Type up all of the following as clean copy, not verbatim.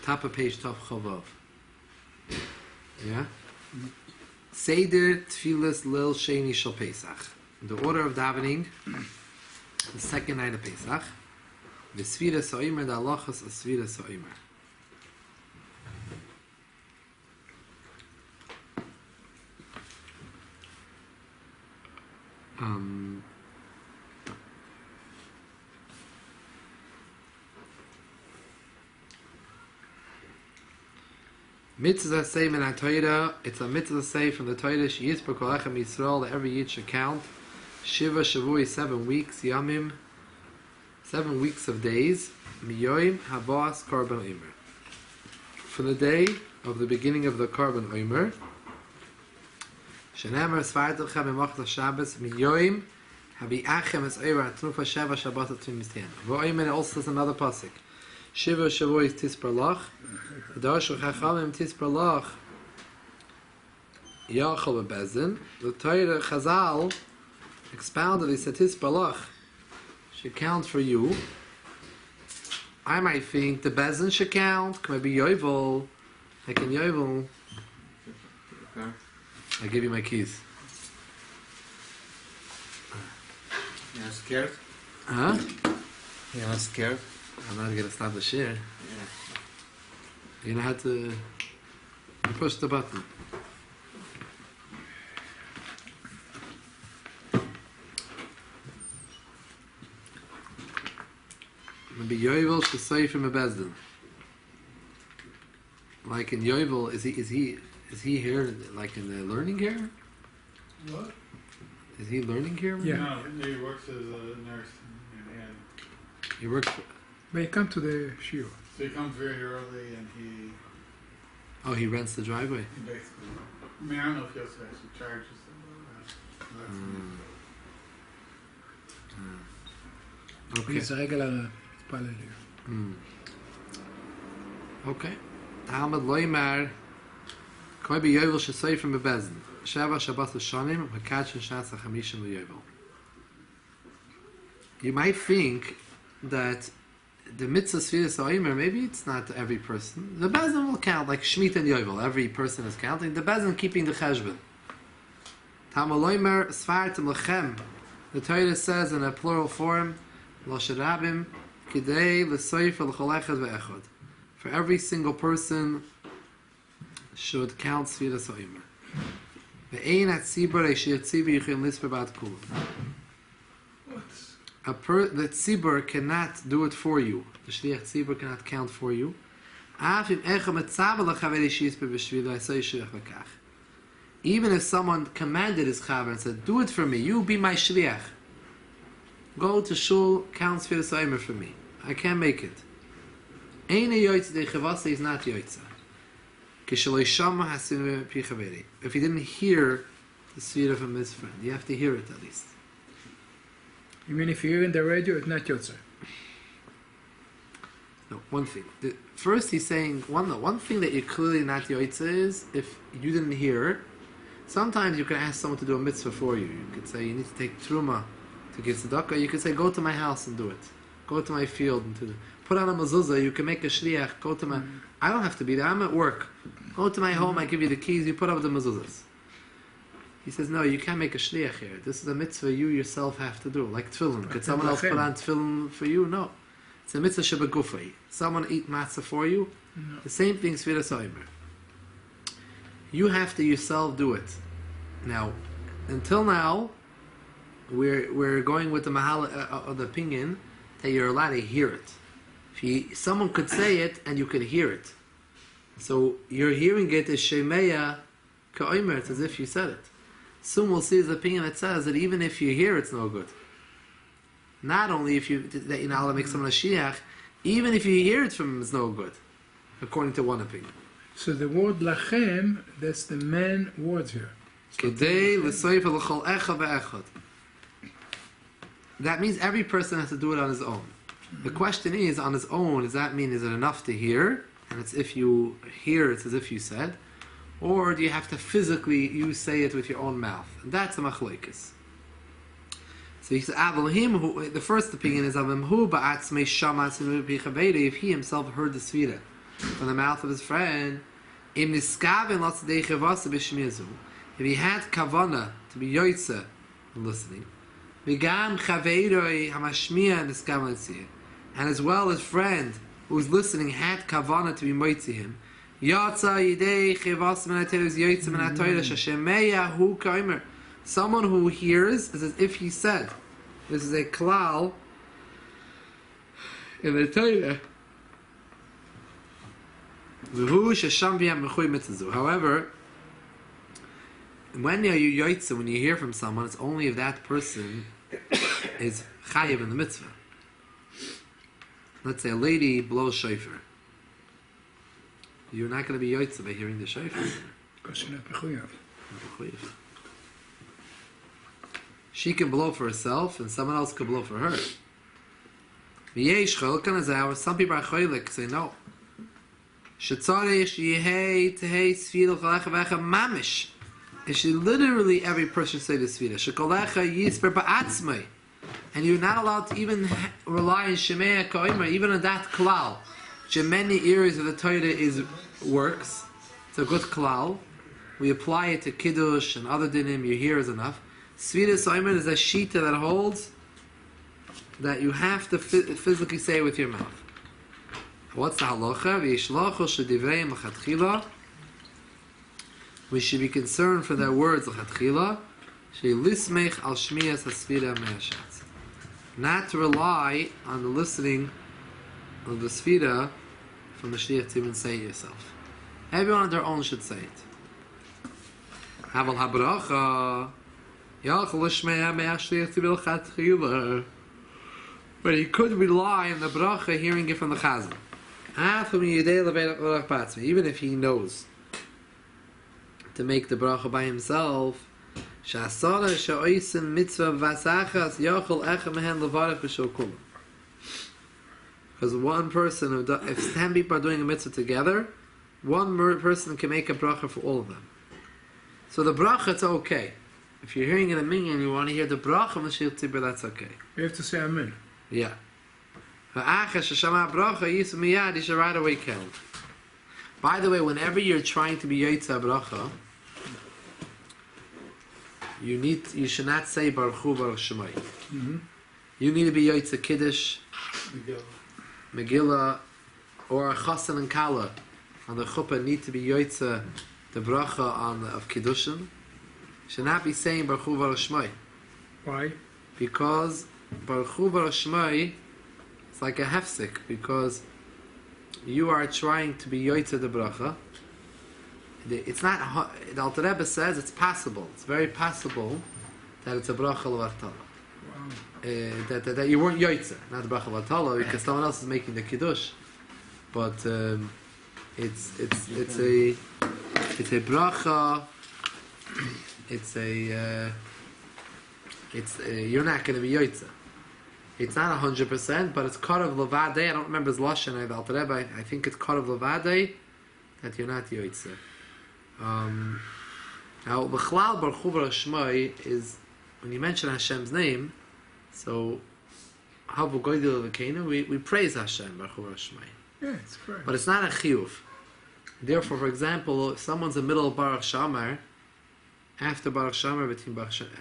top of page Tov Chavov. Yeah? Seder Tfilas Lil Sheni Shal Pesach. The order of davening, the second night of Pesach. The Sefiras haOmer, the halachas of Sefiras haOmer. Mitzvah say min ha-Torah, it's a mitzvah say from the Torah, she is per kol echem Yisrael, that every Yid should count, Shiva Shavui, 7 weeks, Yamim, 7 weeks of days, Miyoim Habas Karban Omer. From the day of the beginning of the Karban Omer, Shenemar Svartelchem Emachta Shabbos, Miyoim Habi Achem Es Eira Atnufa Sheva Shabbat Atum Mistian. V'Omer also is another pasuk. Shiva Shavui Tisper Lach, Darshu Chachamim Tisper Lach, Yachal Bezin. The Torah Chazal expounded, he said Tisper Lach should count for you. I might think the Bezin should count. Can maybe Yovel? I can Yovel. Okay. I give you my keys. You're not scared? Huh? You're not scared? I'm not gonna stop the share. Yeah. You know how to push the button. Maybe Yovel should say from a Bezdin. Like in Yovel, is he here? Like in the learning here? What? Is he learning here? Yeah. No, he works as a nurse and He works. But he come to the shiur. so he comes very early and he He rents the driveway. basically, I mean, I don't know if he also actually charges them. Okay. זה רגל להתפלל. Okay. Talmud loymar. Koi be Yovel should say from a Bezdin. Sheva Shabbat Hashanim, Makach and Shas HaChamishim Yovel. You might think that the mitzvah Sefiras haOmer, maybe it's not every person. The Bezdin will count, like Shemitah and Yovel. Every person is counting. The Bezdin keeping the cheshbon. Talmud loymar Svartim Lechem. The Torah says in a plural form, L'sharabim Kidei L'soifer L'chol echad ve'echad. For every single person should count Sefiras haOmer. Ve'ein hatzibur eishir tzibur yichim lisper ba'at kulam. The tzibur cannot do it for you. The shliach tzibur cannot count for you. Even if someone commanded his chaver and said, "Do it for me. You be my shliach. Go to shul, count Sefiras haOmer for me. I can't make it." Ein yoytze de chavase is not yoytze. If he didn't hear the Sfira from his friend, you have to hear it at least. You mean if you hear in the radio, it's not yotzer? No, one thing. First he's saying, one thing that you're clearly not yoytze is, if you didn't hear, sometimes you can ask someone to do a mitzvah for you. You could say, you need to take truma to give tzedakah. You could say, go to my house and do it. Go to my field and put on a mezuzah. You can make a shliach. Go to my... I don't have to be there. I'm at work. Go to my home. I give you the keys. You put up the mezuzahs. He says, no, you can't make a shliach here. This is a mitzvah you yourself have to do. Like tefillin. Could someone else put on tefillin for you? No. It's a mitzvah shebegufay. Someone eat matzah for you. No. The same thing, Sefiras haOmer. You have to yourself do it. Now, until now, we're going with the mahal of the opinion that you're allowed to hear it. Someone could say it and you could hear it. So you're hearing it as shemeya ka'omer. It's as if you said it. Soon we'll see his opinion that says that even if you hear it's no good. Not only if you that you're not allowed to make someone a shiach, even if you hear it from him, it's no good, according to one opinion. So the word lachem, that's the main words here. Kedei l'soifer l'chol echad ve'echad. That means every person has to do it on his own. The question is, on his own, does that mean, is it enough to hear? And it's if you hear, it's as if you said. Or do you have to physically, you say it with your own mouth? And that's a machlokes. So he says, the first opinion is, if he himself heard the Sfira from the mouth of his friend, if he had kavana to be yoitza in listening, and as well as friend who's listening had kavana to be moitzi him, someone who hears is as if he said. This is a klal in the Torah. However, when you yoitza, when you hear from someone, it's only if that person is chayiv in the mitzvah. Let's say a lady blows shofar. You're not going to be yoitza by hearing the shofar. Because you're not mechuyev. She can blow for herself, and someone else can blow for her. Some people are cholik, say no. It should literally every person say the Sfira. And you're not allowed to even rely on Shemea Ka'omer, even on that klal. Which in many areas of the Torah works. It's a good klal. We apply it to Kiddush and other dinim, you hear is enough. Sfira Soimer is a shita that holds that you have to physically say with your mouth. What's the halacha? We should be concerned for their words not to rely on the listening of the sfira from the shliach tzibur and say it yourself. Everyone on their own should say it. But he could rely on the bracha hearing it from the chazan. Even if he knows to make the bracha by himself, because one person, if 10 people are doing a mitzvah together, one person can make a bracha for all of them. So the bracha, it's okay. If you're hearing in a minyan and you want to hear the bracha of the shliach tzibur, that's okay. You have to say amen. Yeah. You should right away count. By the way, whenever you're trying to be yotza bracha, you should not say Baruch Hu Baruch Shemai. You need to be yotza Kiddush, Megillah, or a Chassan and Kala on the chuppah need to be yotza the bracha of Kiddushin. Should not be saying Baruch Hu Baruch Shemai. Why? Because Baruch Hu Baruch Shemai is like a hefsek, because you are trying to be yotza the bracha. It's not. The Alter Rebbe says it's possible. It's very possible that it's a bracha levatala. Wow. That you weren't yotza, not a bracha levatala, because someone else is making the kiddush. But it's a bracha. You're not going to be yotza. It's not 100%, but it's karav levadei. I don't remember his lashon. The Alter Rebbe, I think it's karav levadei that you're not yotza. Now, b'chlal Baruch Hu Baruch Shemai is when you mention Hashem's name. So, havu goydil v'keinu, we praise Hashem Baruch Hu Baruch Shemai. Yeah, it's correct. But it's not a chiyuv. Therefore, for example, if someone's in the middle of Baruch Shamar, after Baruch Shamar,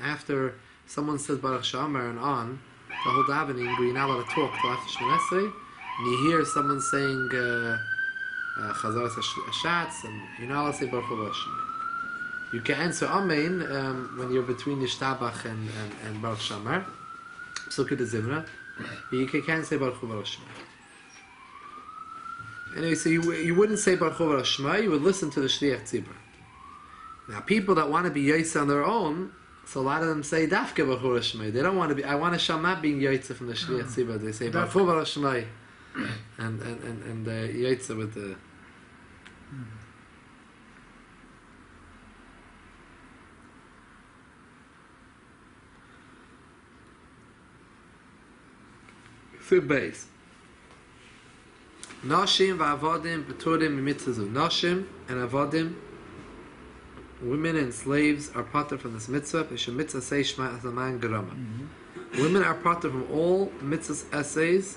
after someone says Baruch Shamar and on, the whole davening, you're not allowed to talk till after Shemon Esrei, and you hear someone saying Chazaras Hashatz, and you're not allowed to say Baruch Hu Baruch Shemai. You can answer Amen when you're between Yishtabach and Baruch Shamar, Psukei de Zimra, but you can't say Baruch Hu Baruch Shemai. Anyway, so you wouldn't say Baruch Hu Baruch Shemai, you would listen to the Shliach Tzibur. Now, people that want to be Yotze on their own, so a lot of them say Dafke Baruch Hu Baruch Shemai. They don't want to be. I want to show not being Yotze from the Shliach Tzibur. They say Baruch Hu Baruch Shemai, and Yotze with the. Third base. Nashim va'avadim b'turim mitzvah. Nashim and avadim, women and slaves, are patur from this mitzvah. B'shem mitzvah seishma as a man garama. Women are patur from all mitzvahs essays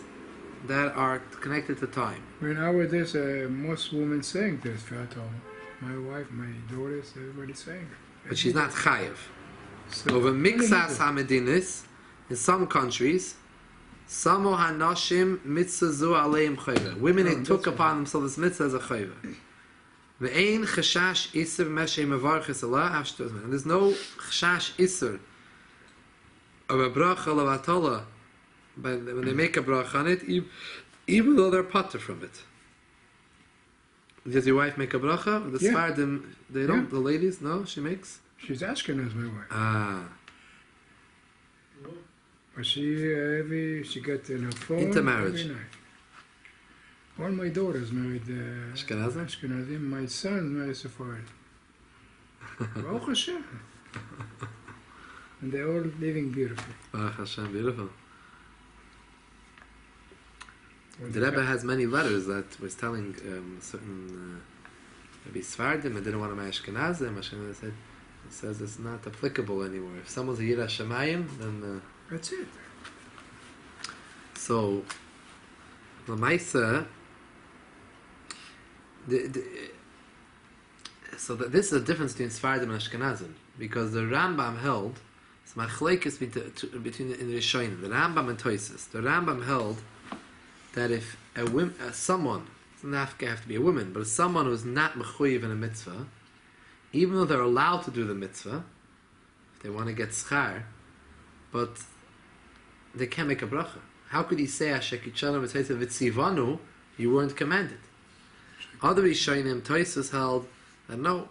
that are connected to time. When nowadays, most women saying this, my wife, my daughters, everybody's saying it. But she's not chayiv. So, Over mixas only hamedinis, in some countries, samo hanashim mitzazu aleim chayva. Women they took upon themselves this mitzvah as a chayva. Ve'ein chashash iser meshe mevarches Allah avshtozman. And there's no chashash iser of a bracha levatala when they make a bracha on it, even though they're potter from it. Does your wife make a bracha? The Yeah. Sfardim, they don't. Yeah. The ladies, no, she makes. She's Ashkenaz, my wife. Ah, But she got in her phone Intermarriage. every night. All my daughters married Ashkenazi? Ashkenazim. My son married Sephardi. Baruch Hashem. And they're all living beautifully. Baruch Hashem, beautiful. The Rebbe has many letters that was telling certain maybe Sfardim and didn't want to marry Ashkenazim. Ashkenazim said, he says it's not applicable anymore. If someone's a Yirah Shemayim, then That's it. so the Maisa. So that this is a difference between Sfardim and Ashkenazim because the Rambam held it's machlekes between in the Rishonim. The Rambam and Toises. The Rambam held that if someone, it doesn't have to be a woman, but someone who's not mechuyev in a mitzvah, even though they're allowed to do the mitzvah, if they want to get schar, but they can't make a bracha. How could he say Ashekichalem v'tzivanu? You weren't commanded. Other Rishonim, Toisus held that no,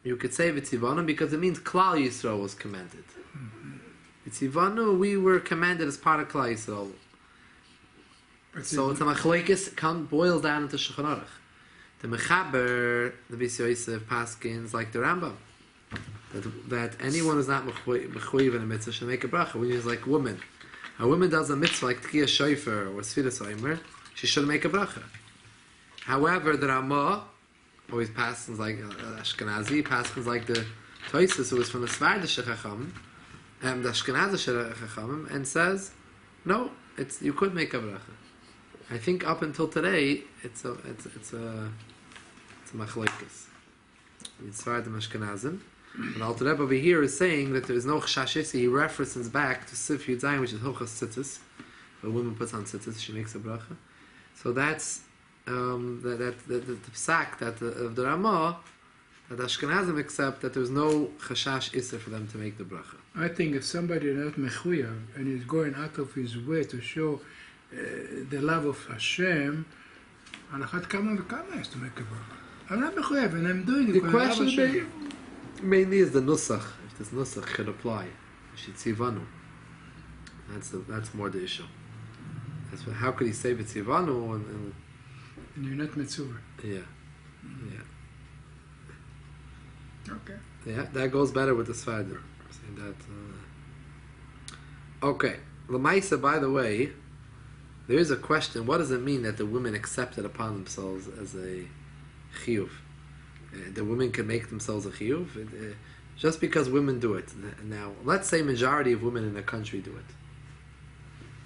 you could say v'tzivanu because it means Klal Yisrael was commanded. V'tzivanu, we were commanded as part of Klal Yisrael. But So it's a machlekes boils down into Shulchan Aruch. The Mechaber, the Beis Yosef, Paskins, like the Rambam, that anyone who's not mechuyev in a mitzvah should make a bracha. When he's like woman, a woman does a mitzvah like Tkiyah Shofar or Sefiras haOmer, she should make a bracha. However, the Ramah always paskins like Ashkenazi, paskins like the Toisus who was from the Svardish Chachamim, the Ashkenazi Chachamim, and says, no, you could make a bracha. I think up until today, it's a machlekes. It's Svardim Ashkenazim. And Alter Rebbe over here is saying that there is no chashashisi. He references back to Sif Yud Zayin, which is Hilchas Tzitzis. A woman puts on tzitzis, she makes a bracha. So that's the psak that of the Ramah that Ashkenazim accept that there's no chashash iser for them to make the bracha. I think if somebody is not mechuyev and is going out of his way to show the love of Hashem, al achat kama v'kama has to make a bracha. I'm not mechuyev and I'm doing it. The because I love question Hashem. mainly is the nusach. If this nusach could apply, shitzivanu. That's more the issue. How could he say v'tzivanu and And you're not mitzvah. yeah. Okay. Yeah, that goes better with the Sfardim. Saying that. Okay, Lamaisa. By the way, there is a question. What does it mean that the women accepted upon themselves as a chiyuv? The women can make themselves a chiyuv just because women do it. Now, let's say majority of women in the country do it.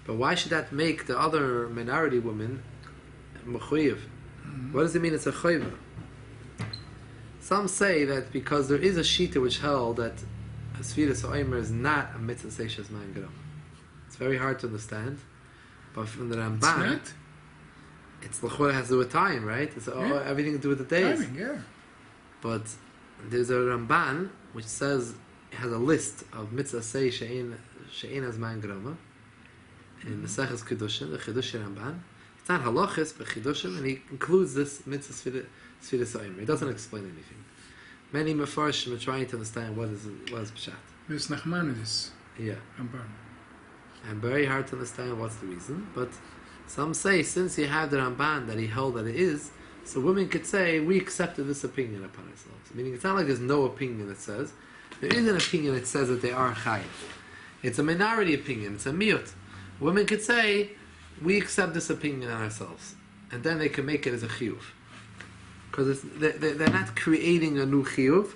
But why should that make the other minority women mechuyev? What does it mean it's a chayva? Some say that because there is a shita which held that a Sefiras haOmer is not a mitzvah seishes man grom. It's very hard to understand. But from the Ramban, it's l'chora has to do with time, right? It's everything to do with the days. Timing, yeah. But there's a Ramban which says it has a list of mitzvah say she'ein as man groma in Maseches Kedushin, the Chidush Ramban. It's not halachis, but chidushim, and he includes this mitzvah Sefiras haOmer. He doesn't explain anything. Many mefarshim are trying to understand what is pshat. Miss Nachmanidis. Yeah, Ramban. and very hard to understand what's the reason. But some say since you have the Ramban that he held that it is, so women could say we accepted this opinion upon ourselves. Meaning it's not like there's no opinion that says there is an opinion that says that they are chayiv. It's a minority opinion. It's a miyut. Women could say we accept this opinion on ourselves, and then they can make it as a chiyuv. Because they're not creating a new chiyuv.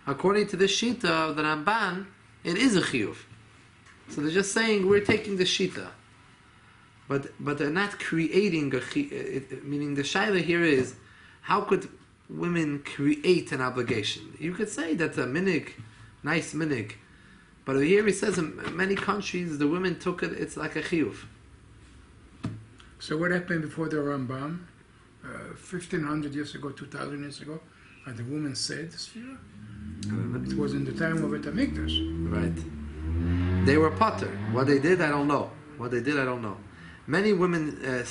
According to the shita of the Ramban, it is a chiyuv. So they're just saying we're taking the shita. but they're not creating meaning the shaila here is, how could women create an obligation? You could say that's a minig, nice minig, but here he says in many countries the women took it, it's like a chiyuv. So what happened before the Rambam? 1500 years ago, 2000 years ago, and the woman said the Sefira? It was in the time of the Mikdash. Right. They were potter. What they did, I don't know. Many women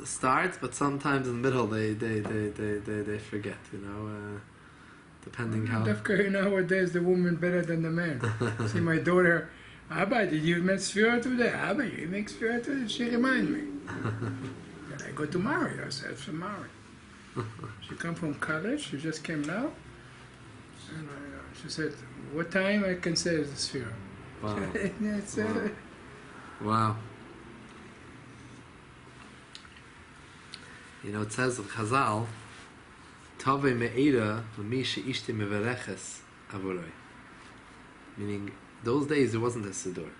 start, but sometimes in the middle they forget. Depending how. Dafka, nowadays the woman better than the man. See my daughter, Abba, did you make Sefira today? Abba, you make Sefira today? She remind me. Then I go to marry herself to marry. She come from college. She just came now. And she said, "What time I can say the Sefira?" Wow. It's, Wow. It says in Chazal, Tave me'ira l'misha ishti mevereches avoroi. Meaning, those days there wasn't a siddur.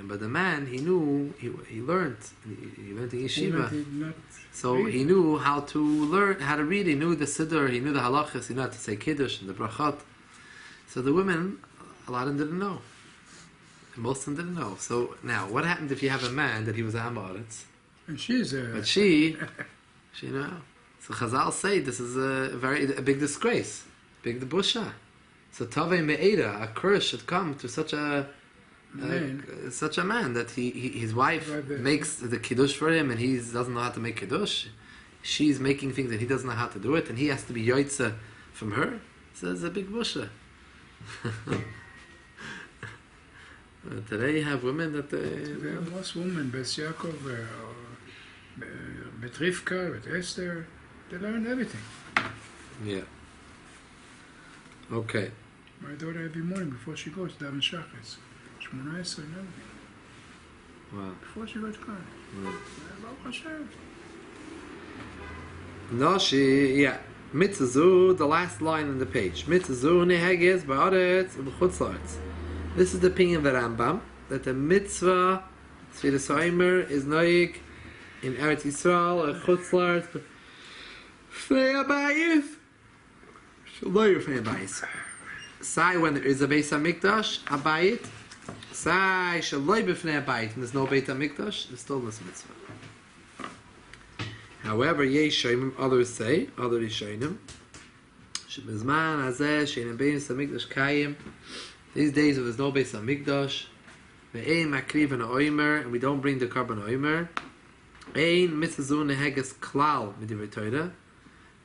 But the man, he knew, he learned in yeshiva. So he knew how to read, he knew the siddur, he knew the halachas, he knew how to say kiddush and the brachot. So the women, a lot of them didn't know. And most of them didn't know. So now, what happened if you have a man that he was a hamaretz? and she's a... But she So Chazal say this is a big disgrace, big debusha. So Tavei Me'era, a curse should come to such a man that his wife makes the kiddush for him, and he doesn't know how to make kiddush. She's making things that he doesn't know how to do it, and he has to be yoitza from her. So it's a big busha. Today you have women that most women, Bet Yaakov, Bet Rivka, Bet Esther, they learn everything. Yeah. Okay. My daughter every morning before she goes, daven shachris, 18 and everything. Wow. Before she goes to college. Baruch Hashem. No, yeah. Mitzazu, the last line on the page. Mitzazu neheges ba'aretz u'b'chutzlartz. This is the opinion of the Rambam, that the mitzvah, Sefiras haOmer, is noig in Eretz Yisrael, or chutzlartz, fnei habayis. Shaloy fnei habayis. Sai when there is a Beis HaMikdash, a bayit. Sai shaloy b'fnei habayit, and there's no Beit HaMikdash, there's still this mitzvah. However, Yeshayim, others say, other Yeshayim, Shebizman Hazeh Shein Beis HaMikdash Kayim. These days, if there's no Beis HaMikdash, Ve'ein Makriv and haOmer, and we don't bring the carbon haOmer, Ein Mitzvah Neheges Klal Midivrei Torah.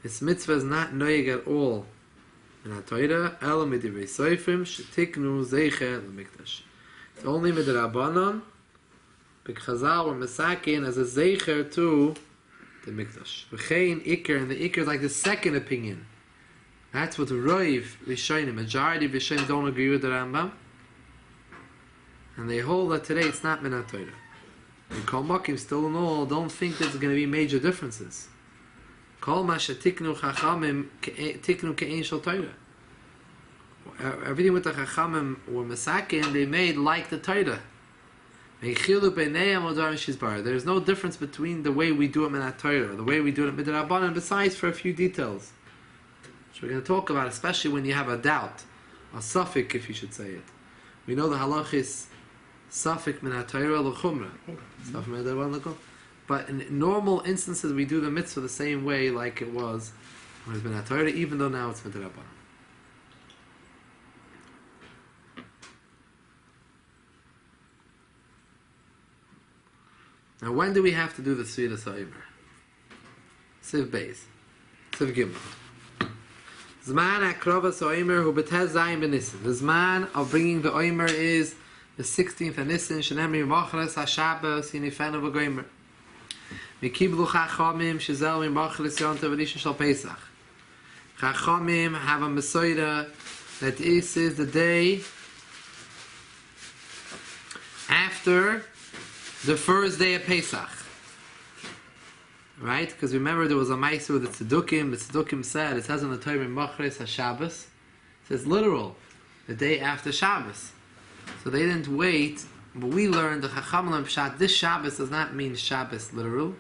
This mitzvah is not noig at all in the Torah. Elo Midivrei Soifrim Shetiknu Zeicher LeMikdash. It's only Midrabanan, B'Chazal or Mesakin as a Zeicher to the Mikdash. V'chein Iker, and the Iker is like the second opinion. That's what Roiv Rishonim, majority of Rishonim don't agree with the Rambam, and they hold that today it's not Minat Torah. And Kol Makim still in all don't think there's going to be major differences. Kol Ma Shetiknu Chachamim Tiknu Ke'ein Shel Torah. Everything with the Chachamim were Masakin, they made like the Torah. There's no difference between the way we do it in the Torah, the way we do it in Midrabanan, besides for a few details, which we're going to talk about, especially when you have a doubt, a suffix, if you should say it. We know the halach is suffix min ha-Torah l'chumra, but in normal instances we do the mitzvah the same way like it was when it's min ha-Torah, even though now it's Midrabanan. Now, when do we have to do the Sefiras haOmer? Siv Beis, Siv Gimel. Zman akrovas haOmer hu b'tez zayin b'Nissen. The zman of bringing the haOmer is the 16th of Nissen. Shenemri machras haShabbos yinifenu v'gomer. Mikiblu chachamim shezel mimachras yontav v'rishon shel Pesach. Chachamim have a mesoida that this is the day after the first day of Pesach, right? Because remember there was a ma'aser with the Tzedukim. The Tzedukim said, it says in the Torah, Machres HaShabbos, it says literal, the day after Shabbos. So they didn't wait but we learned the Chacham learned Pshat. This Shabbos does not mean Shabbos literal.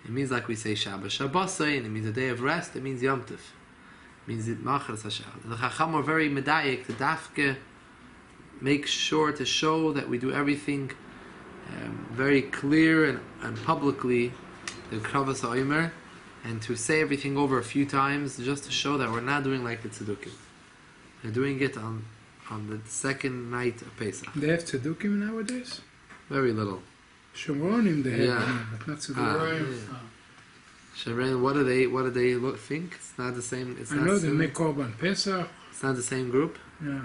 It means like we say Shabbos Shabbosai, and it means a day of rest. It means Yom Tov. It means it Machras Hashad. And the Chacham were very medayik to dafke, make sure to show that we do everything very clear and publicly, the Kravas haOmer, and to say everything over a few times just to show that we're not doing like the Tzedukim. They're doing it on the second night of Pesach. They have Tzedukim nowadays? Very little. Shomronim they have, Yeah. but not Tzedukim. Right. Sharon, what do they think? It's not the same. It's I not know the they same, make Korban Pesach. it's not the same group. Yeah.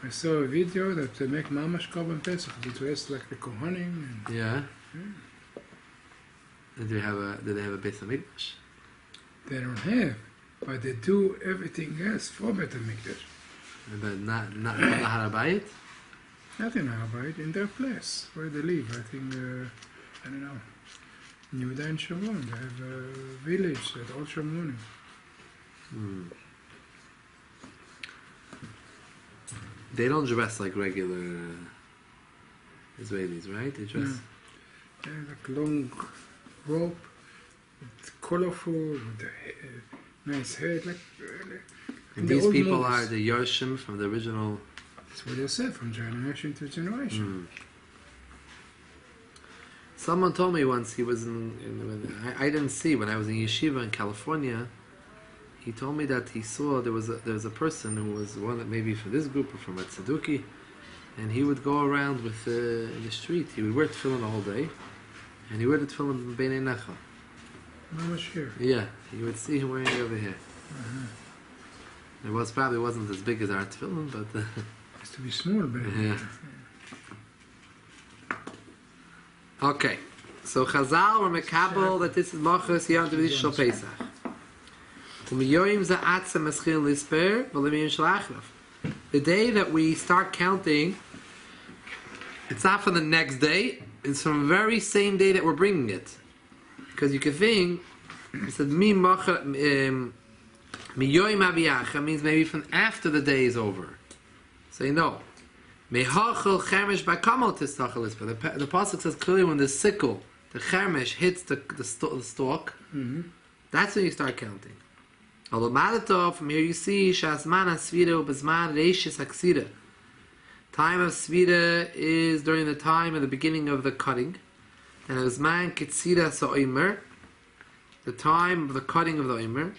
I saw a video that they make Mamash Korban Pesach. They dress like the Kohanim. And Yeah. And do they have a Beis Hamikdash? they don't have, but they do everything else for Beit HaMikdash. But not the Har HaBayit? Not in Arbeit, in their place where they live. I think, I don't know, in Yehuda and Shomron. They have a village at Old Shomronim. Hmm. They don't dress like regular Israelis, right? They dress. They have like long robe, it's colorful, with the nice hair, like And the these old people movies. are the Yarshim from the original. That's what they said, from generation to generation. Hmm. Someone told me once he was I didn't see when I was in yeshiva in California. He told me that he saw there was a person who was one that maybe from this group or from a Tzeduki, and he would go around with in the street. He would wear tefillin the whole day, and he wore the tefillin b'nei necha. Mamash here. Yeah, you would see him wearing it over here. It probably wasn't as big as our tefillin, but Has to be small, but yeah. Okay, so Chazal were mekabel that this is Machos Yom Tov Shel Pesach. The day that we start counting, it's not from the next day, it's from the very same day that we're bringing it. Because you can think, it said, miyoim habiyacha means maybe from after the day is over. Say no. The pasuk says clearly when the sickle, the chermesh, hits the stalk, that's when you start counting. Although from here you see Shasman Asvira Ubazman Reishis Aksira. Time of Svira is during the time of the beginning of the cutting. And Uzman Kitsira haOmer, the time of the cutting of the Omer.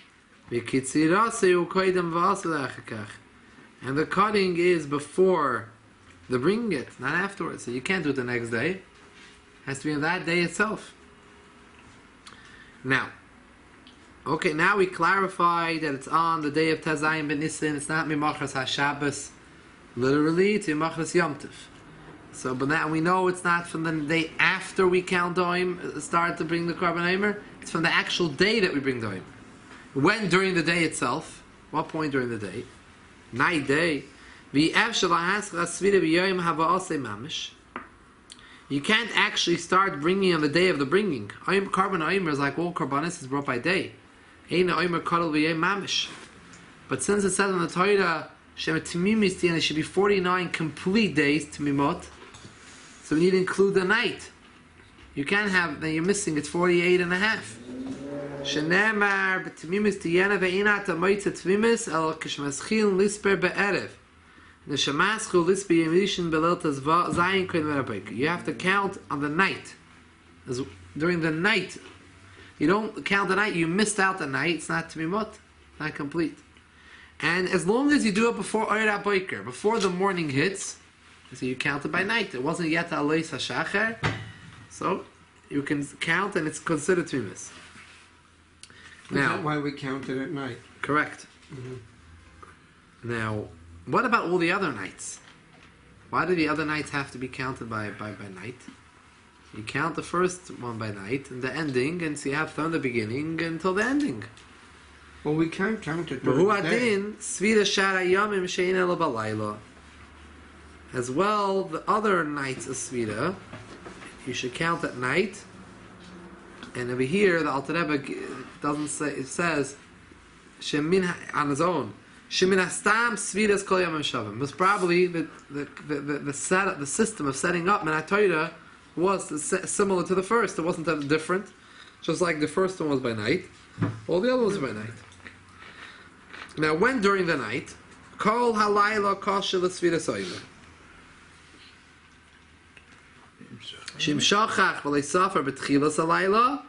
And the cutting is before the bringing it, not afterwards. So you can't do it the next day. It has to be on that day itself. Now, okay, now we clarify that it's on the day of Tazayim Ben Nisan. It's not Mimachras HaShabbos, literally, it's Mimachras Yom Tov. So, but now we know it's not from the day after we count Doim, start to bring the Korban haOmer. It's from the actual day that we bring Doim. When during the day itself? What point during the day? Night day. You can't actually start bringing on the day of the bringing. Korban haOmer is like all Korbanis is brought by day. But since it says in the Torah, there should be 49 complete days to Mimot, so we need to include the night. You can't have, then you're missing, it's 48 and a half. Shenemar b'tmimis tiyana ve'inat ha'moitza tmimis el kishmaschil lisper be'erev. Neshamaschu lisper yemishin beleltas zayin koin v'rabek. You have to count on the night. During the night. You don't count the night, you missed out the night, it's not tmimot, not complete. And as long as you do it before Oira Boiker, before the morning hits, so you count it by night. It wasn't yet Alois HaShacher, so you can count and it's considered tmimis. Now, That's why we count it at night. correct. Now, what about all the other nights? Why do the other nights have to be counted by night? You count the first one by night and the ending, and so you have from the beginning until the ending. Well, we can't count it during the day. As well, the other nights of Svira, you should count at night. And over here, the Alter Rebbe doesn't say, it says, Shemin on his own, Sheminastam Sefiras Kol Yom Shavim. Most probably the system of setting up Minat Torah was similar to the first. It wasn't that different. Just like the first one was by night, all the other ones were by night. Now, when during the night, Kol Halayla Kashel Sefiras Oimer. Shim Shachach V'Lei Safar B'Tchilas Halayla.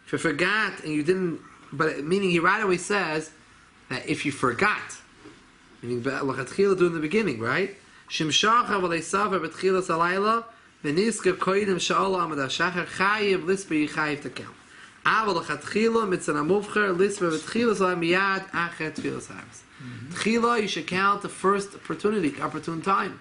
If you forgot and you didn't, but meaning he right away says that if you forgot, meaning L'Chatchila do in the beginning, right? Shim Shachach V'Lei Safar B'Tchilas Halayla. V'Niska Koidim Sha'ala Amad HaShachar Chayiv Lisper Yichayiv to count. Aval L'Chatchila Mitzana Muvcher Lisper B'Tchilas Halayla Miyad Achet Tfilas Haris. Tchila, you should count the first opportune time.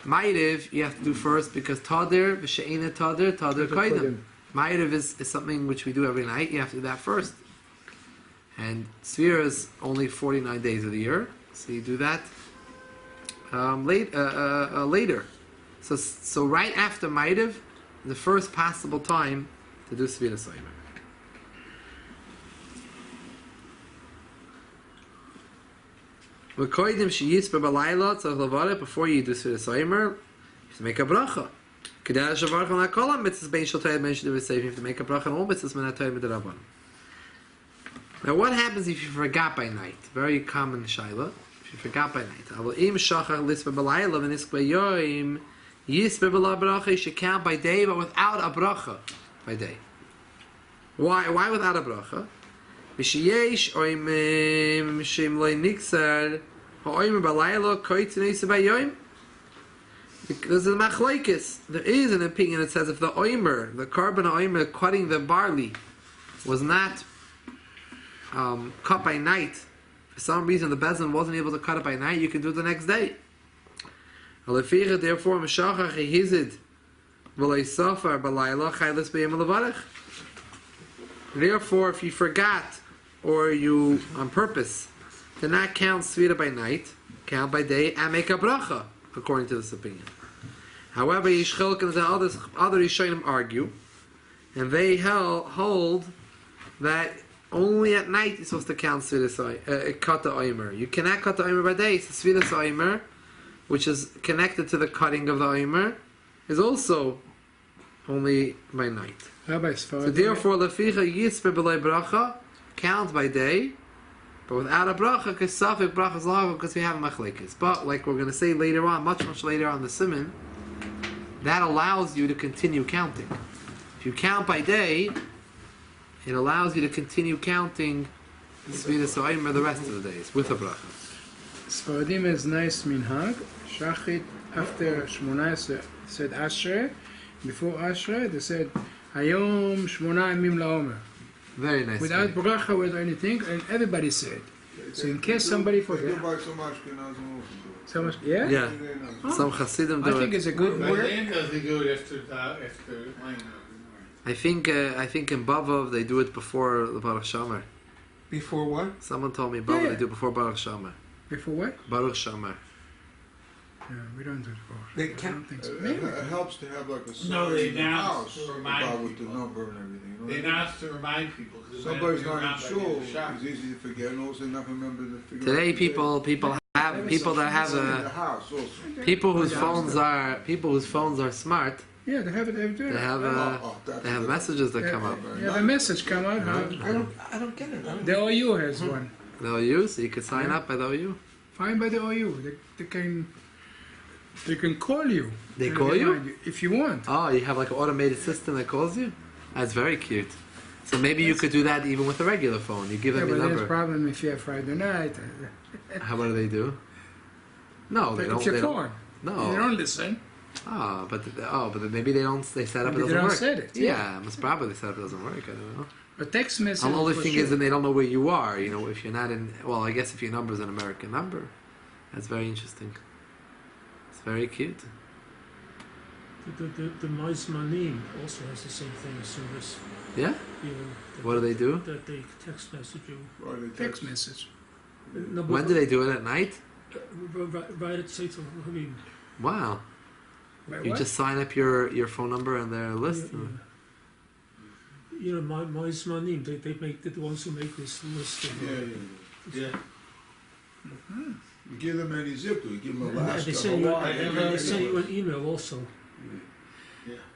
Ma'ariv, you have to do first because Tadir, V'She'ina Tadir Koidim. Ma'ariv is something which we do every night. You have to do that first. And Sefiras is only 49 days of the year, so you do that later. So right after Ma'ariv, the first possible time to do Sefiras Oimer. Before you do Sefiras Oimer, you have to make a bracha. You have to make a bracha on all mitzvahs Minat Torah Midrabanan. Now, what happens if you forgot by night? Very common shaila. If you forgot by night, you should count by day, but without a bracha by day. Why without a bracha? There's a machlokes. There is an opinion that says if the haOmer, the carbon haOmer cutting the barley, was not cut by night, for some reason the bezin wasn't able to cut it by night, you can do it the next day. Therefore, therefore, if you forgot or you on purpose did not count Sefira by night, count by day and make a bracha, according to this opinion. However, Yishchilk and the other Rishonim argue, and they hold that only at night you're supposed to count cut the haOmer. You cannot cut the haOmer by day. So Sefiras haOmer, which is connected to the cutting of the haOmer, is also only by night. So therefore, leficha yisper b'lei bracha, count by day, but without a bracha, because safik bracha is lav, because we have a machlekes. But like we're going to say later on, much later on the siman, that allows you to continue counting. If you count by day, it allows you to continue counting Sefiras haOmer the rest of the days with a bracha. Sfaradim is nice minhag. Shachit after Shmoneh said Ashrei. Before Ashrei, they said Hayom Shmona Yamim laOmer. Very nice. Without bracha, without anything, and everybody said. So in case somebody forget. So much, yeah? Yeah. Oh. Some Hasidim do I think it's a good word. Does he do it after I think in Bavov they do it before the Baruch Shomer. Before what? Someone told me Bavov they do it before Baruch Shomer. Before what? Baruch Shomer. Yeah, we don't do it before. They I don't think so. It helps to have like a sign No, they in the announce house to remind about with the people. number and everything. You know? They announce to remind people. Somebody's not in shul. It's easy to forget, and also not remember to figure. Today out people that have in the house also. people whose phones are smart. Yeah, they have it every day. They have messages that come up. You have a message come out. I don't get it. The OU has one. The OU, so you could sign up by the OU. Fine by the OU. They can call you. They and call remind you? if you want. Oh, you have like an automated system that calls you? That's very cute. So maybe you could do that even with a regular phone. You give them your but there's a number. problem if you have Friday night. What do they do? No, they don't. It's your They phone. don't. They No. don't listen. But maybe they don't. They set up Maybe it they doesn't don't work. set it, Yeah, most probably set up it doesn't work. I don't know. A text message. The only for thing sure. is that they don't know where you are. You know, if you're not in. Well, I guess if your number is an American number, that's very interesting. It's very cute. The Maizmanim also has the same thing as service. Yeah. You know, What do they do? That they text message you. Text message. No, When do they do it at night? Right at say to I mean. Wow. Wait, You what? just sign up your phone number and their list. Yeah. You know, Maizmanim, they make the ones who make this list. Yeah. You give them any zip to, you give them And Alaska, they send you, Hawaii, they send you an email also.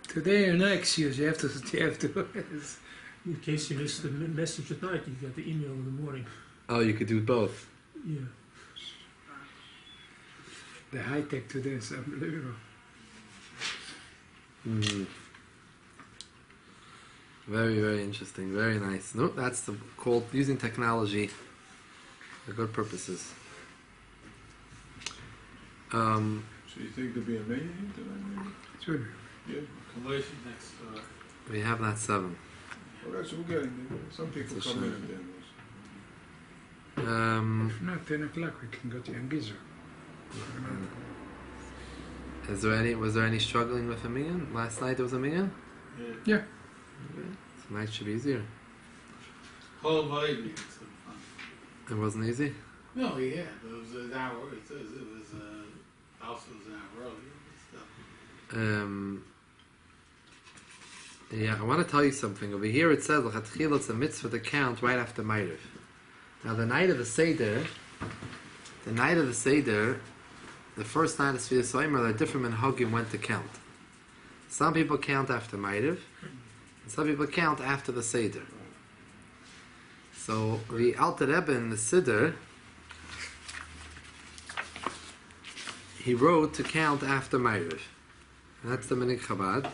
Today, no excuse. You have to. In case you missed the message at night, you get the email in the morning. Oh, you could do both. Yeah. The high tech today is unbelievable. Mm. Very, very interesting. Very nice. No, that's called using technology for good purposes. So you think there'll be a million tonight, Sure. maybe? Yeah. Commotion next door. We have not 7. Well, that's what we're getting there. Some people It's a come in shame. and then If not 10 o'clock, we can go to Yangizo. was there any struggling with a million? Last night there was a million? Yeah. Tonight should be easier. Whole baby. It wasn't easy? No, yeah, but it was an hour. It was also an hour earlier and stuff. Yeah, I want to tell you something. Over here it says, L'chatchila, it's a mitzvah to count right after Ma'ariv. Now the night of the Seder, the first night of Sefiras haOmer, there are different minhagim when to count. Some people count after Ma'ariv, and some people count after the Seder. So the Alter Rebbe in the Siddur, he wrote to count after Ma'ariv. And that's the Minig Chabad.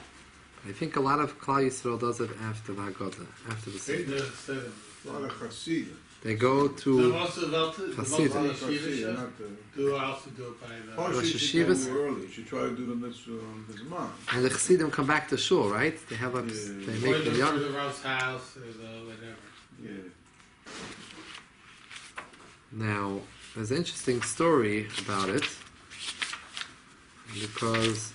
I think a lot of Klal Yisrael does it after the Haggadah, after the Seder. a lot of Hasidim. They go So to most of the A lot of Hasidim, yeshivas not the... do also do it by the. Rosh Partially she can Hashivas. do early. She try to do the mitzvah on his mom. and the Chassidim come back to shul, right? They have a, Yeah. they Or make the, the young. the Rouse house or the whatever. Yeah. Now, there's an interesting story about it because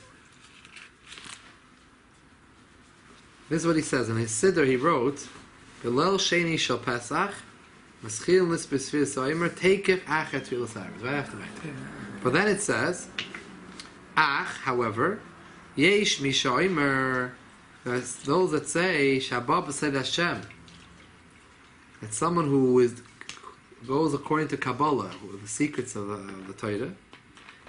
this is what he says in his Siddur. He wrote, "Belel Sheni Shel Pesach, Maschil Nisbis Sefiras haOmer, Takef Achet Tfilas Ha'aretz." Right after that. But then it says, "Ach, however, Yesh Mishaomer." There's those that say Shabbat B'Sed Hashem. That someone who goes according to Kabbalah, the secrets of the Torah,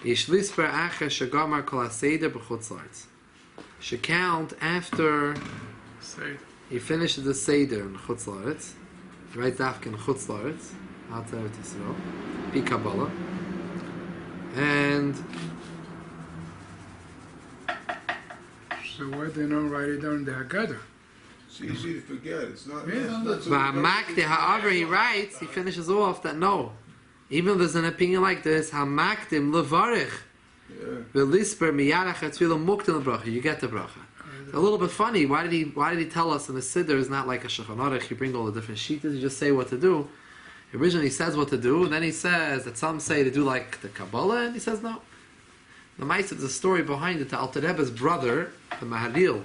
Yishlisper Acher Shagamar Kol HaSeder B'Chutz La'aretz. Should count after he finishes the Seder in Chutz La'aretz. He writes Dafka in Chutz La'aretz, outside of Yisrael, be Kabbalah. And So why they don't write it down in the Haggadah? It's easy to forget. It's not... Yeah. it's not so Ba'amakde, however, he writes, he finishes off that no. Even if there's an opinion like this, Hamakdim levarich Yeah. v'lisper miyarach atfilah muktim lebracha. You get the bracha. It's a little bit funny. Why did he tell us in the Siddur is not like a Shulchan Aruch? You bring all the different sheets. You just say what to do. He originally says what to do, and then he says that some say to do like the Kabbalah, and he says no. The Ma'aseh, there's a story behind it. The Alter Rebbe's brother, the Maharil,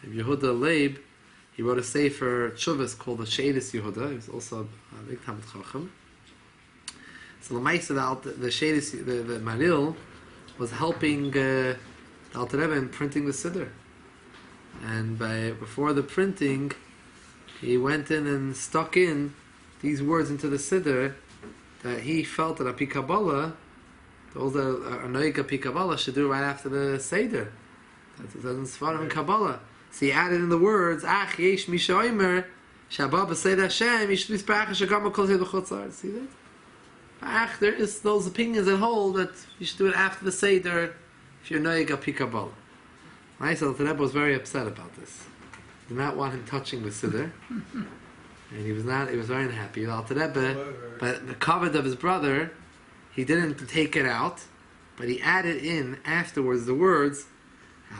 Yehuda Leib, he wrote a sefer Tshuvas called the Shadis Yehuda. He was also a big Talmid Chacham. So the Ma'aseh, the Shadis, the Maharil, was helping the Alter Rebbe in printing the Siddur. And before the printing, he went in and stuck in these words into the Siddur that he felt that Api Kabbalah, those that are Noig Api Kabbalah, should do right after the Seder. That's what it says in Sfarim and Kabbalah. So he added in the words, Ach yesh misha oimer, Shabbat b'Seder Hashem, Yishlis B'Ach Shagam Kol Zeh B'Chutz La'aretz. See that? Ach, there is those opinions that hold that you should do it after the Seder if you're Noig Api Kabbalah. Myself, the Rebbe was very upset about this. He did not want him touching the Siddur. And he was very unhappy. The Alter Rebbe, but the kavod of his brother, he didn't take it out, but he added in afterwards the words,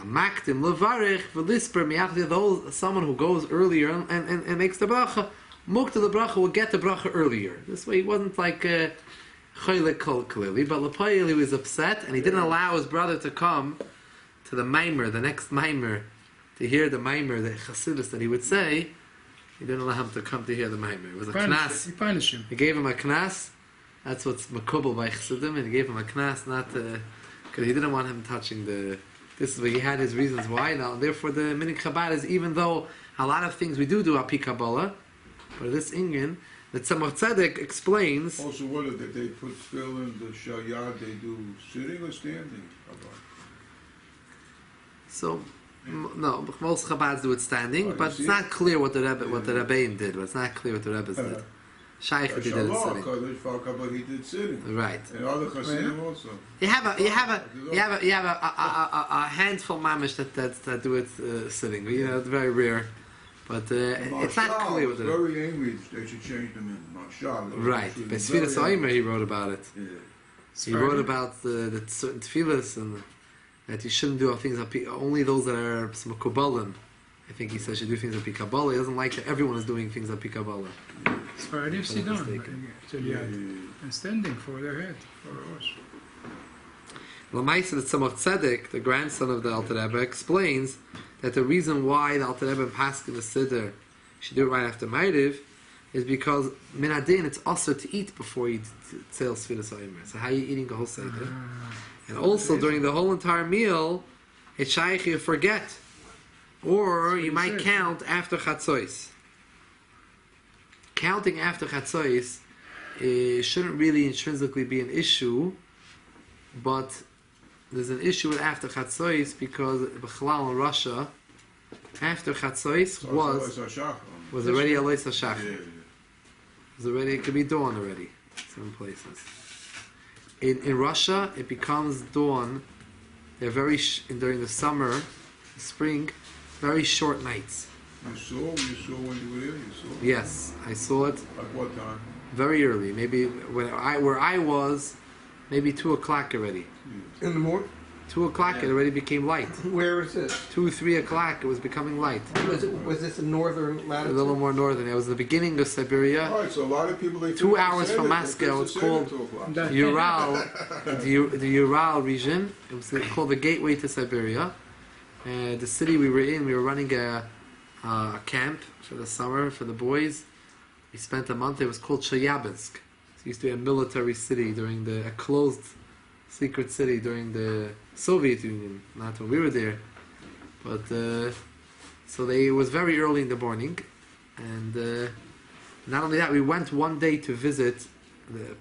Maktim levarich v'lisper miyachdi, someone who goes earlier and makes the bracha, mukta the bracha will get the bracha earlier. This way he wasn't like choylek clearly, but L'Poyel he was upset and he didn't allow his brother to come to the Maimer, the next Maimer, to hear the Maimer, the Chassidus that he would say. He didn't allow him to come to hear the Maimer. It was a knas. He punished him. He gave him a knas. That's what's makubal by Chassidim, and he gave him a knas, not because he didn't want him touching the. This is where he had his reasons why. Now, therefore, the Minig Chabad is, even though a lot of things we do Api Kabbalah, but this Inyan, The Tzemach Tzedek explains. Also, what if they put tefillin, the shayad, they do sitting or standing? So, no, most Chabads do it standing, Oh, but you it's see? not clear what the Rebbeim did. But it's not clear what the Rebbes did. Shaykh did it sitting. But he did sitting. Right. And other Hasidim also. You have a handful of mamish that do it sitting. You know, it's very rare, but it's not clear what the the very angry. They should change them in Marshal. right. By Sefiras haOmer he wrote about it. Yeah. He wrote about the certain tefillas and that you shouldn't do things only those that are some Kabbalah. I think he says you do things at Kabbalah. He doesn't like that everyone is doing things at Kabbalah. Sfaradim sit down. Yeah. And standing for their head, for us. Lamaisa the Tzemach Tzedek, the grandson of the Alter Rebbe, explains that the reason why the Alter Rebbe and Paskin the Siddur should do it right after Ma'ariv is because min adin it's also to eat before you tzel Sefiras haOmer. So how are you eating the whole Seder? And also during the whole entire meal, it's shaykh you forget, or you might count after Chatzos. Counting after Chatzos shouldn't really intrinsically be an issue, but there's an issue with after Chatzos because B'chalal in Russia, after Chatzos was already a Lois HaShachar. It was already, it could be dawn already, some places. In Russia, it becomes dawn. They're very during the summer, spring, very short nights. You saw when you were there. You saw. Yes, I saw it. At what time? Very early, maybe where I was, maybe 2 o'clock already. In the morning? 2 o'clock, it already became light. Where is this? 2, 3 o'clock, it was becoming light. Was this in northern A latitude? little more northern. It was the beginning of Siberia. All right, so a lot of people they 2 hours from Moscow. It's called Ural, the Ural region. It was called the gateway to Siberia. The city we were in, we were running a camp for the summer for the boys. We spent a month there. It was called Chelyabinsk. It used to be a military city during a closed secret city during the Soviet Union, not when we were there. But it was very early in the morning, and not only that, we went one day to visit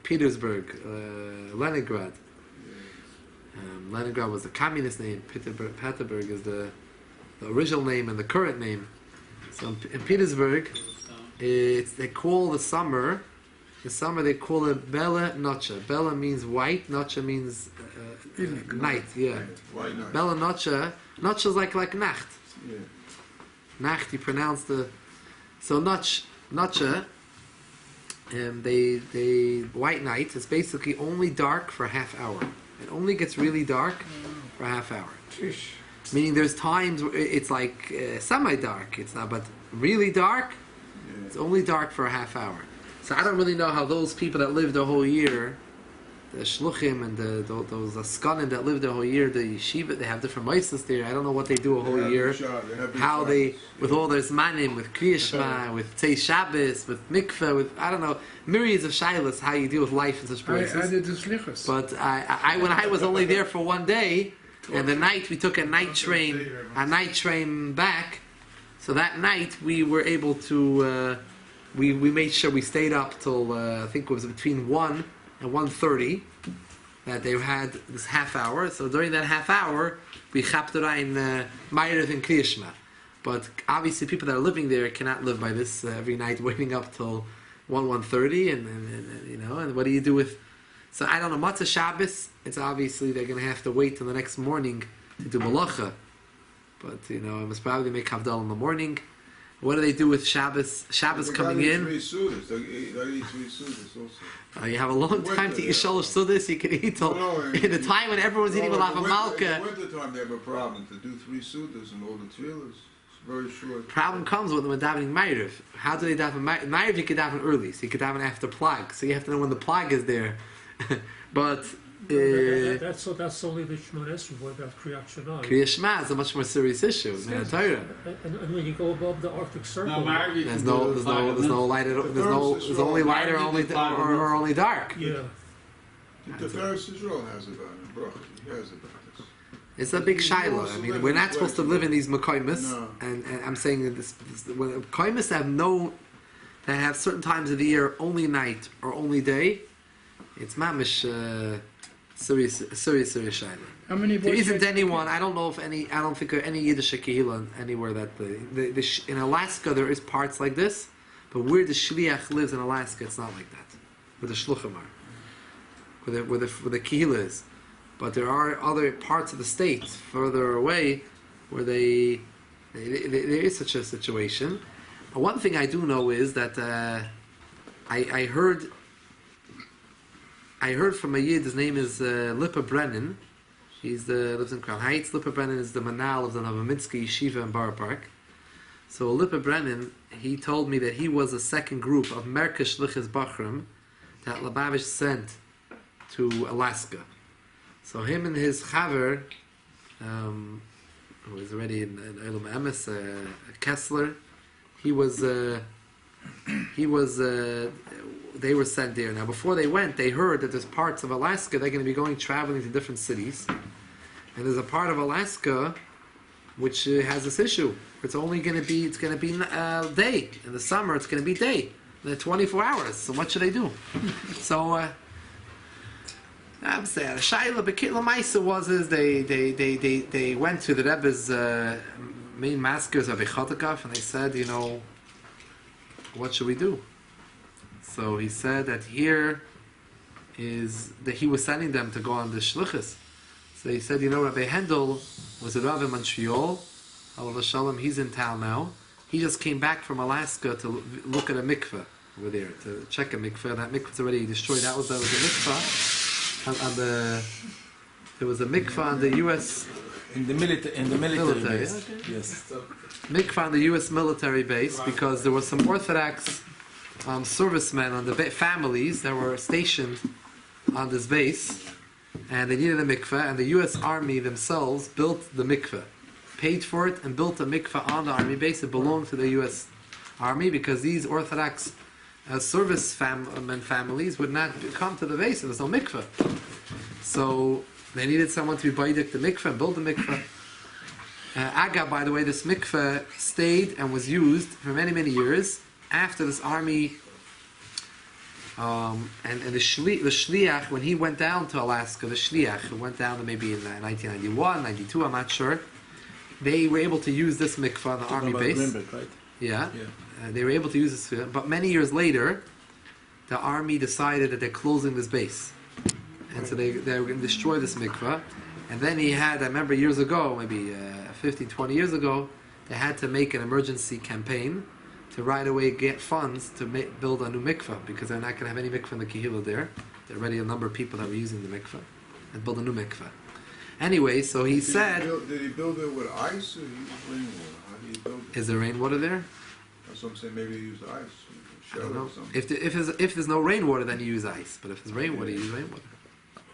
Petersburg, Leningrad. Leningrad was the communist name. Petersburg is the original name and the current name. So in Petersburg, they call the summer they call it Bella Noche. Bella means white, Noche means night. Yeah, White night. Bella Noche. Noche is like Nacht. Yeah. Nacht, you pronounce the Noche. They white night is basically only dark for a half hour. It only gets really dark for a half hour. Meaning there's times where it's like semi-dark. It's not, but really dark. Yeah. It's only dark for a half hour. So I don't really know how those people that live the whole year, the shluchim and those askanim that live the whole year, the yeshiva, they have different meises there. I don't know what they do a whole year. How they, with all their zmanim, with kriyashma, with tzei Shabbos, with mikveh, with, I don't know, myriads of shilas, how you deal with life in such places. I did the slichus. But when I was only there for one day, and the night we took a night train back. So that night we were able to, we made sure we stayed up till I think it was between 1 and 1:30. That they had this half hour. So during that half hour, we chapterein Ma'ariv and Kriyashma. But obviously, people that are living there cannot live by this every night, waiting up till 1:30, and you know. And what do you do with? So I don't know. Matzah Shabbos. It's obviously they're going to have to wait till the next morning to do malacha. But you know, I must probably make havdalah in the morning. What do they do with Shabbos? Shabbos coming in. They eat 3 sudas also. You have a long time to eat shalosh sudas. You can eat till in the time when everyone's eating with malka. In the winter time, they have a problem to do 3 sudas and all the tefillahs. It's very short. Problem comes with them davening Ma'ariv. How do they daven Ma'ariv? Ma'ariv you can daven early, so you can daven after plag. So you have to know when the plag is there. But that's only the Shemon Esrei. What about Kriyat Shema? Kriyat Shema is a much more serious issue. And when you go above the Arctic Circle, there's no light. There's only light or only dark. Yeah. The Tiferes Israel has about it. He has about this. It's a big shaila. I mean, we're not supposed to live in these mekoimis, No. and I'm saying that when mekoimis have no that have certain times of the year only night or only day, it's mamish serious shayla. How many There boys? isn't anyone. I don't know if any. I don't think of any Yiddish kehillah anywhere that in Alaska there is parts like this, but where the shliach lives in Alaska, it's not like that. Where the shluchim are, where the kehillah is, but there are other parts of the state further away where there is such a situation. One thing I do know is that I heard from a Yid. His name is Lipa Brennan. Lives in Crown Heights. Lipa Brennan is the manal of the Novominski Yeshiva in Borough Park. So Lipa Brennan, he told me that he was a second group of Merka Shlichus Bachram that Lubavitch sent to Alaska. So him and his chaver, who was already in Elam Emes, Kessler, they were sent there. Now, before they went, they heard that there's parts of Alaska they're going to be traveling to different cities, and there's a part of Alaska which has this issue. It's only going to be day in the summer. It's going to be day, 24 hours. So what should they do? So I'm saying the Shaila Bekitla Maisa was they went to the Rebbe's main maskers of Echotakov, and they said, what should we do? So he said that here is that he was sending them to go on the shluchas. So he said, Rabbi Hendel was a Rav in Montreal. Allah Shalom, he's in town now. He just came back from Alaska to look at a mikveh over there, to check a mikveh. That mikveh's already destroyed. That was a mikveh there was a mikveh on the U.S. in the military base. Okay. Yes. Mikveh on the U.S. military base because there were some Orthodox servicemen on the families that were stationed on this base, and they needed a mikveh, and the U.S. Army themselves built the mikveh, paid for it, and built a mikveh on the army base. It belonged to the U.S. Army because these Orthodox service families would not come to the base if there was no mikveh. So they needed someone to be baidik the mikveh and build the mikveh. Aga, by the way, this mikveh stayed and was used for many, many years after this army, and the shliach, when he went down to Alaska, the shliach, who went down to maybe in 1991, 92, I'm not sure, they were able to use this mikveh on the army base. Greenberg, right? Yeah. They were able to use this, but many years later, the army decided that they're closing this base. And so they were going to destroy this mikveh. And then I remember years ago, maybe 15, 20 years ago, they had to make an emergency campaign to right away get funds to build a new mikveh, because they're not going to have any mikveh in the Kehillah there. There are already a number of people that were using the mikveh, and build a new mikveh. Anyway, so he said... Did he build it with ice or used rainwater? How did he build it? Is there rainwater there? That's what I'm saying, maybe he used ice. I don't know. Or something. If there's no rainwater, then you use ice. But if there's rainwater, you use rainwater.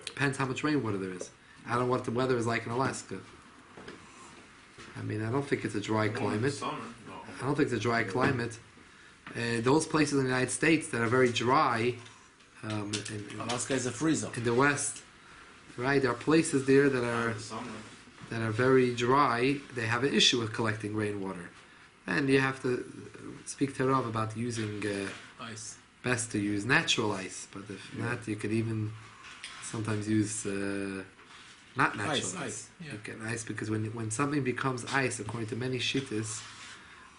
Depends how much rainwater there is. I don't know what the weather is like in Alaska. I mean, I don't think it's a dry climate. I don't think it's a dry climate. Those places in the United States that are very dry, Alaska is a freezer. in the West, right? There are places there that are very dry. They have an issue with collecting rainwater, and you have to speak to Rav about using Ice. best to use natural ice. But if not, you could even sometimes use not natural ice. Yeah. You get ice because when something becomes ice, according to many shittas,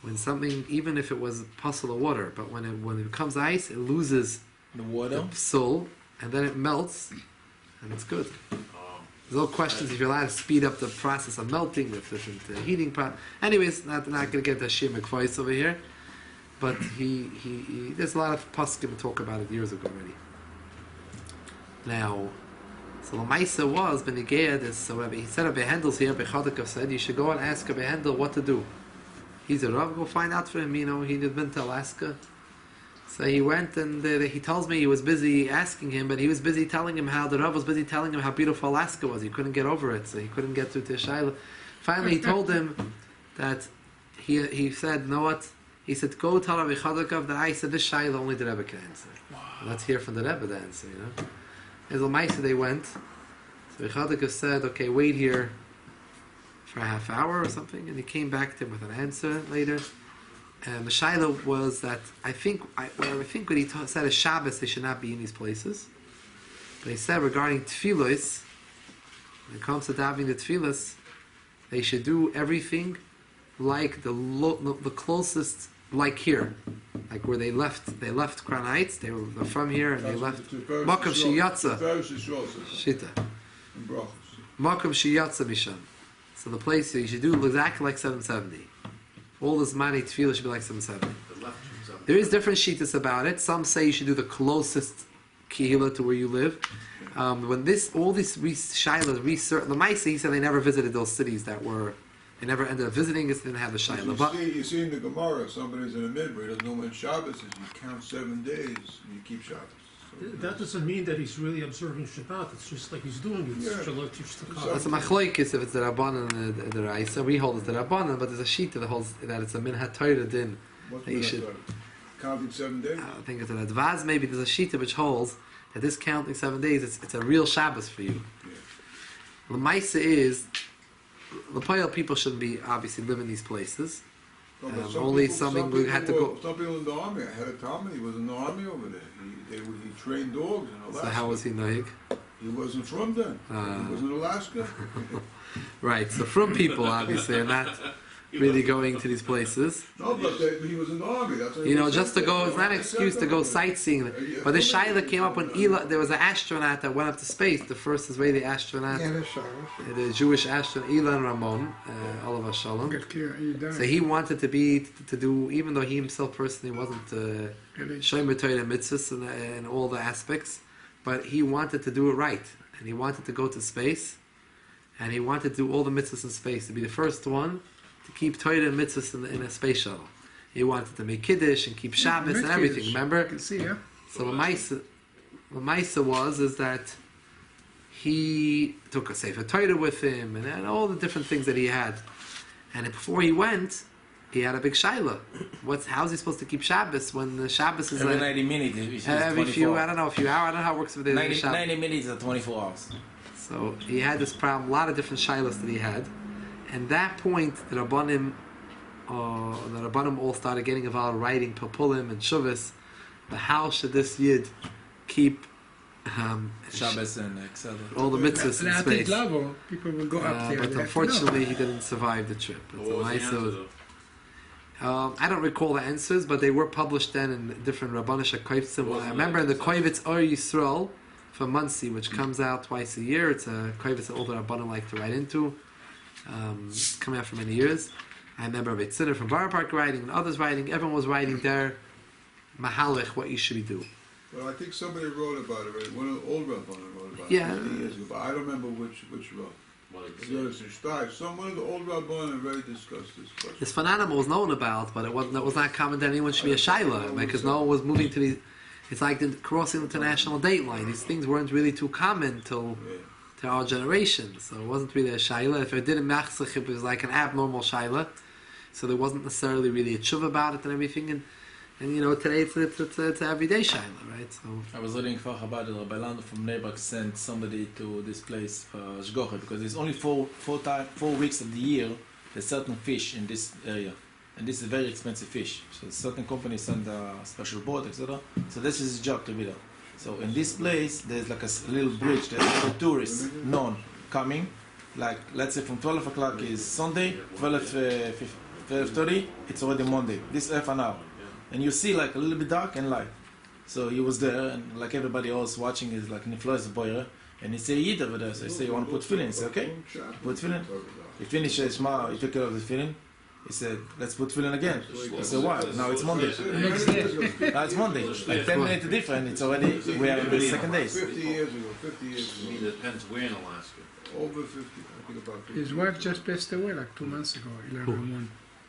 when something, even if it was puzzle of water, but when it becomes ice, it loses The water. the soul, and then it melts, and it's good. There's no questions if you're allowed to speed up the process of melting with different heating process. Anyways, not going to get the Shir McFoyce over here, but he there's a lot of poskim talk about it years ago already. Now, so the Maisa was Benigea. So he said Rabbi Hendel's here. Rabbi Chodakov said you should go and ask Rabbi Hendel what to do. He's a Rav. Go find out for him. He had been to Alaska. So he went and he tells me he was busy asking him, but he was busy telling him how the Rav was busy telling him how beautiful Alaska was. He couldn't get over it, so he couldn't get through to Shaila. Finally, he told him that he said, "You know what?" He said, "Go tell Rabbi Chodakov that I said this Shaila only the Rebbe can answer." Wow. Let's hear from the Rebbe the answer. As a Maisa they went. So Rabbi Chodakov said, "Okay, wait here for a half hour or something," and he came back to him with an answer later. And the Shaila was that I think what he said is Shabbos they should not be in these places. But he said regarding tefillos, when it comes to davening the tefillos, they should do everything like the closest, like here, like where they left Crown Heights. They're from here and they left Makom Shiyatza Shita. Makom Shiyatza Misham. So the place you should do exactly like 770. All this money tefillah should be like 770. There is different shitas about it. Some say you should do the closest kehillah to where you live. When all these shaylas research, Lamaisa, he said they never visited those cities they never ended up visiting. It didn't have the shayla. But You see in the Gemara, if somebody's in a midway, doesn't know when Shabbos is. You count 7 days and you keep Shabbos. So That doesn't mean that he's really observing Shabbat. It's just like he's doing it. Yeah. that's a machloikis if it's the Rabbanan and the Raisa. We hold it's the Rabbanan, but there's a shita that holds that it's a minhat Torah din. what's That you that should- about? Counting 7 days? I think it's an advaz. Maybe there's a shita which holds that this counting 7 days it's a real Shabbos for you. The Maisa is the Poyel people shouldn't be obviously live in these places. No, but only some England had to go- Some people in the army. I had a Talmud. He was in the army over there. He trained dogs in Alaska. So how was he noig? He wasn't from then. He was in Alaska. Right. So from people obviously are not really going to these places. No, but he was in the army. That's why he You know, was just to sent go, there. it's not an excuse to go sightseeing. But the Shaila came up when there was an astronaut that went up to space, the first Israeli astronaut, Yeah, that's right. the Jewish astronaut, Ilan Ramon, Olav Shalom. Get clear, you die. So he wanted to do, even though he himself personally wasn't Shomer Torah mitzvahs in all the aspects, but he wanted to do it right. And he wanted to go to space, and he wanted to do all the mitzvahs in space, to be the first one to keep Torah and mitzvahs in a space shuttle. He wanted to make Kiddush and keep Shabbos and everything, You remember? can see, yeah. So the Maisa is that he took a Sefer Torah with him and all the different things that he had. And before he went, he had a big shaila. How's he supposed to keep Shabbos when the Shabbos is Every like 90 minutes, which is every 24. few, I don't know, a few hours, I don't know how it works with the 90, Shabbos. 90 minutes are 24 hours. So he had this problem, a lot of different shilas that he had. And that point, the Rabbanim all started getting involved writing Papulim and Shuvas. But how should this Yid keep Shabbos and etc. all the mitzvahs in At that space? level, people will go up there. But They have to unfortunately, know. he didn't survive the trip. It's a What was the nice, answer, though? I don't recall the answers, but they were published then in different Rabbanish Koivtzim. What was I the remember in the answer? Koivitz Or Yisrael from Muncie, which comes out twice a year. It's a Koivitz that all the Rabbanim like to write into. It's coming out for many years. I remember Rabbi Tzidder from Bar Park writing and others writing. Everyone was writing there, Mahalech, what you should do. Well, I think somebody wrote about it, right? One of the old Rabbanim wrote about Yeah. it 50 years ago, but I don't remember which Rav. What did One it say? of the old Rabbanim already discussed this question. This phenomenon was known about, but it was not common that anyone should be a Shaila, because no one was moving to these. It's like crossing the international date line. These things weren't really too common till Yeah. to our generation, so it wasn't really a Shaila. If it didn't machzich, it was like an abnormal Shaila. So there wasn't necessarily really a tshuva about it and everything. And you know, today it's an everyday Shaila, right? So I was reading for Chabad, Rabbi Lando from Neibach sent somebody to this place for Shgoche because there's only 4 weeks of the year there's certain fish in this area. And this is very expensive fish. So certain companies send a special boat, etc. So this is his job to be there. So in this place, there's like a little bridge. There's a tourists known coming. Like let's say from 12 o'clock is Sunday, 12:30, it's already Monday. This half an hour, and you see like a little bit dark and light. So he was there, and like everybody else watching is like Niflois Boyer, and he say Yid over there. So I say you want to put tefillin? He say okay, put tefillin. He finished Shema, he took care of the tefillin. He said, let's put tefillin again. I said, why? Now it's Monday. Now it's Monday. Like 10 minutes different, it's already, we are in the second day. 50 years ago, 50 years I mean, ago. it depends where in Alaska. Over 50, I think about 50. His wife just passed away like 2 months ago, Ilan Ramon.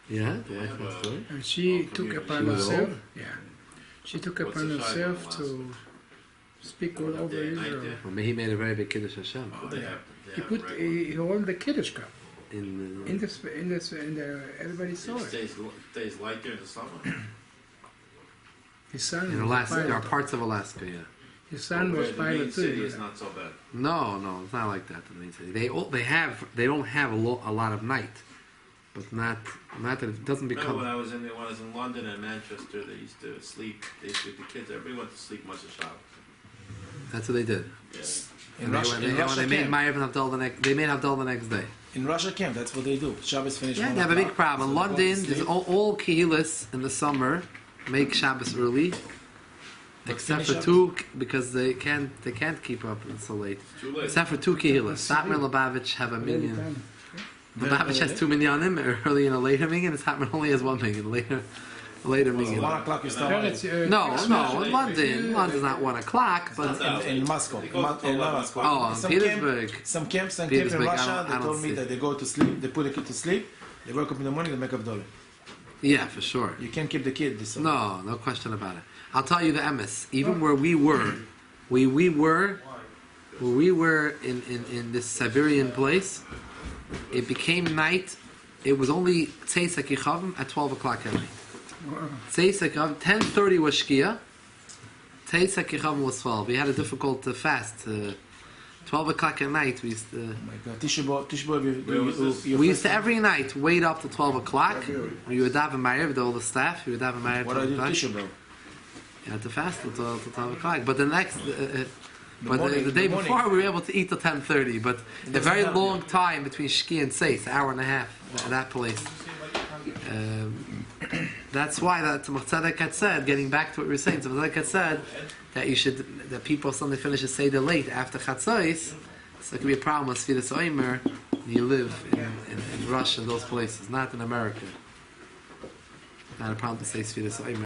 yeah, And she took upon She was herself, old? she took What's upon the Shiloh in herself to speak all over Day and night Israel. there. well, he made a very big kiddush Hashem Oh, they have He it put, regular. he won the Kiddush Cup. in Everybody saw It it. stays light there in the summer. His son in was Alaska. There are pilot. parts of Alaska, yeah. His son was The main pilot city too. is not so bad. No, it's not like that. In the main city. They don't have a lot of night, but not that it doesn't Remember become. when I was in London and Manchester, they used to sleep. They used to, the kids, everybody went to sleep much of Shabbos. That's what they did. Yeah. In And Russia, they made camp. Ma'ariv and Havdalah the next. They made Havdalah the next day. In Russia camp, that's what they do. Shabbos finish. Yeah, 1 they have a big o'clock, problem. In so they go to London, there's sleep. all kehilas in the summer make Shabbos early, But except finish for two because they can't keep up so late. It's too late. Except for two kehilas. Satmar and Lubavitch have a minyan. Lubavitch has 2 minyanim early and a later minyan, and Satmar only has 1 minyan later. Later So minyan. 1 o'clock you start. No, in London. London's not 1 o'clock, but In Moscow, It goes to in 11 Moscow. oh, in Some Petersburg. camps in Petersburg, Russia, I they don't told me see. that they go to sleep, they put the kid to sleep, they wake up in the morning, they make up dollar. Yeah, for sure. You can't keep the kid this early. No question about it. I'll tell you the emes. Even where we were, we were in this Siberian place, it became night. It was only Tzeis HaKichavim at 12 o'clock at night. Tzeis HaKichavim, 10:30 was Shkia. Tzeis HaKichavim was 12. We had a difficult fast. 12 o'clock at night, we used to... Oh my God, Tisha B'Av, Where was this? We used to every night wait up to 12 o'clock. You would have a Ma'ariv with all the staff. You would have a Ma'ariv. What do I do Tisha B'Av? You had to fast till 12 o'clock. But the next... But morning- the day the morning. before we were able to eat till 10:30, but a doesn't very help long time between Shki and Seis, an hour and a half, that place. That's why that Tzemach Tzedek had said, getting back to what we were saying, Tzemach Tzedek had said that people suddenly finish a Seder late after Chatzos, so it could be a problem with Sefiras haOmer. You live in Russia, those places, not in America. Not a problem to say Sefiras haOmer.